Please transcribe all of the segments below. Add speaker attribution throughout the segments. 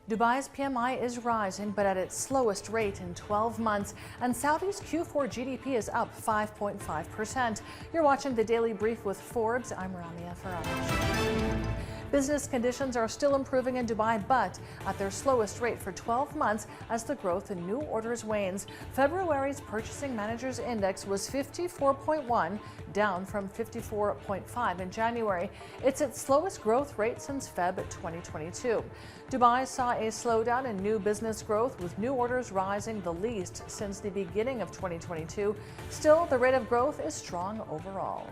Speaker 1: Dubai's PMI is rising, but at its slowest rate in 12 months, and Saudi's Q4 GDP is up 5.5%. You're watching the Daily Brief with Forbes. I'm Ramia Farrage. Business conditions are still improving in Dubai, but at their slowest rate for 12 months as the growth in new orders wanes. February's Purchasing Managers Index was 54.1, down from 54.5 in January. It's its slowest growth rate since Feb 2022. Dubai saw a slowdown in new business growth, with new orders rising the least since the beginning of 2022. Still, the rate of growth is strong overall.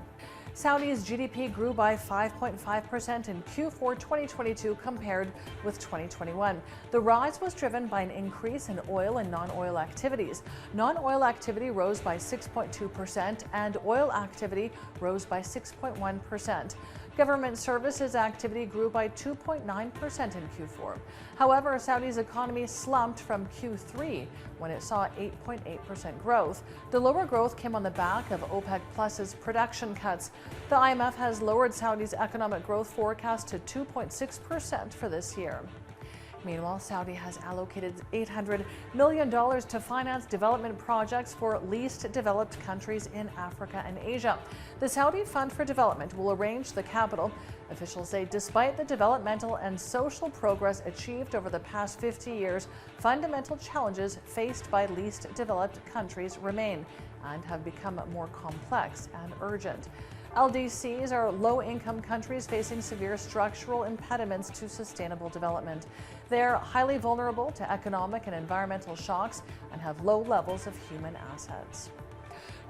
Speaker 1: Saudi's GDP grew by 5.5% in Q4 2022 compared with 2021. The rise was driven by an increase in oil and non-oil activities. Non-oil activity rose by 6.2% and oil activity rose by 6.1%. Government services activity grew by 2.9% in Q4. However, Saudi's economy slumped from Q3 when it saw 8.8% growth. The lower growth came on the back of OPEC Plus's production cuts. The IMF has lowered Saudi's economic growth forecast to 2.6% for this year. Meanwhile, Saudi has allocated $800 million to finance development projects for least developed countries in Africa and Asia. The Saudi Fund for Development will arrange the capital. Officials say despite the developmental and social progress achieved over the past 50 years, fundamental challenges faced by least developed countries remain and have become more complex and urgent. LDCs are low-income countries facing severe structural impediments to sustainable development. They're highly vulnerable to economic and environmental shocks and have low levels of human assets.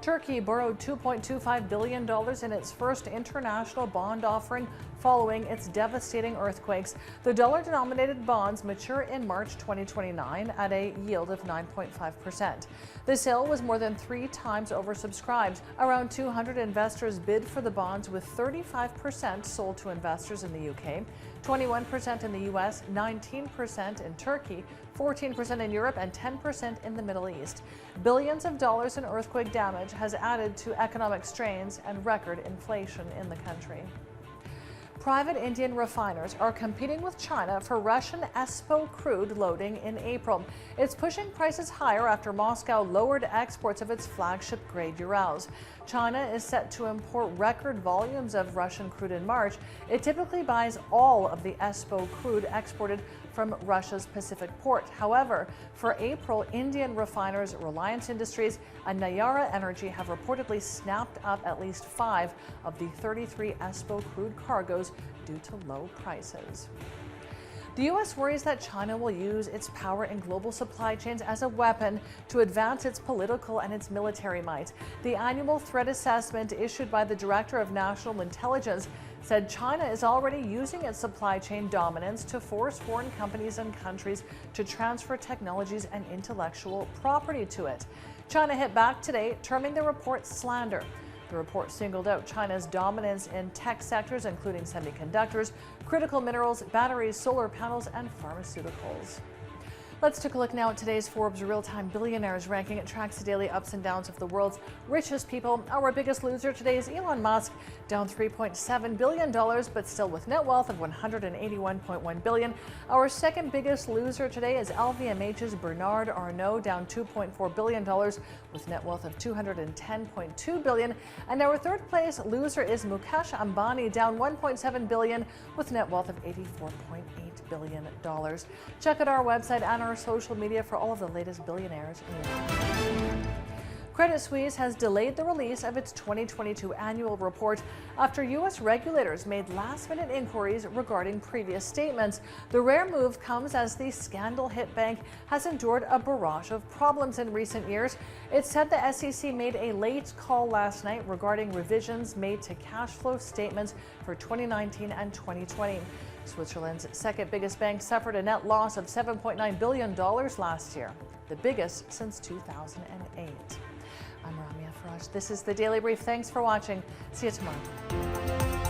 Speaker 1: Turkey borrowed $2.25 billion in its first international bond offering following its devastating earthquakes. The dollar-denominated bonds mature in March 2029 at a yield of 9.5%. The sale was more than 3 times oversubscribed. Around 200 investors bid for the bonds, with 35% sold to investors in the UK, 21% in the US, 19% in Turkey, 14% in Europe, and 10% in the Middle East. Billions of dollars in earthquake damage has added to economic strains and record inflation in the country. Private Indian refiners are competing with China for Russian ESPO crude loading in April. It's pushing prices higher after Moscow lowered exports of its flagship grade Urals. China is set to import record volumes of Russian crude in March. It typically buys all of the ESPO crude exported from Russia's Pacific port. However, for April, Indian refiners Reliance Industries and Nayara Energy have reportedly snapped up at least 5 of the 33 ESPO crude cargoes due to low prices. The U.S. worries that China will use its power in global supply chains as a weapon to advance its political and its military might. The annual threat assessment issued by the Director of National Intelligence said China is already using its supply chain dominance to force foreign companies and countries to transfer technologies and intellectual property to it. China hit back today, terming the report slander. The report singled out China's dominance in tech sectors, including semiconductors, critical minerals, batteries, solar panels, and pharmaceuticals. Let's take a look now at today's Forbes Real-Time Billionaires ranking. It tracks the daily ups and downs of the world's richest people. Our biggest loser today is Elon Musk, down $3.7 billion, but still with net wealth of $181.1 billion. Our second biggest loser today is LVMH's Bernard Arnault, down $2.4 billion, with net wealth of $210.2 billion. And our third place loser is Mukesh Ambani, down $1.7 billion, with net wealth of $84.8 billion. Check out our website and our social media for all of the latest billionaires news. Credit Suisse has delayed the release of its 2022 annual report after U.S. regulators made last-minute inquiries regarding previous statements. The rare move comes as the scandal-hit bank has endured a barrage of problems in recent years. It said the SEC made a late call last night regarding revisions made to cash flow statements for 2019 and 2020. Switzerland's second biggest bank suffered a net loss of $7.9 billion last year, the biggest since 2008. I'm Ramia Farrage. This is the Daily Brief. Thanks for watching. See you tomorrow.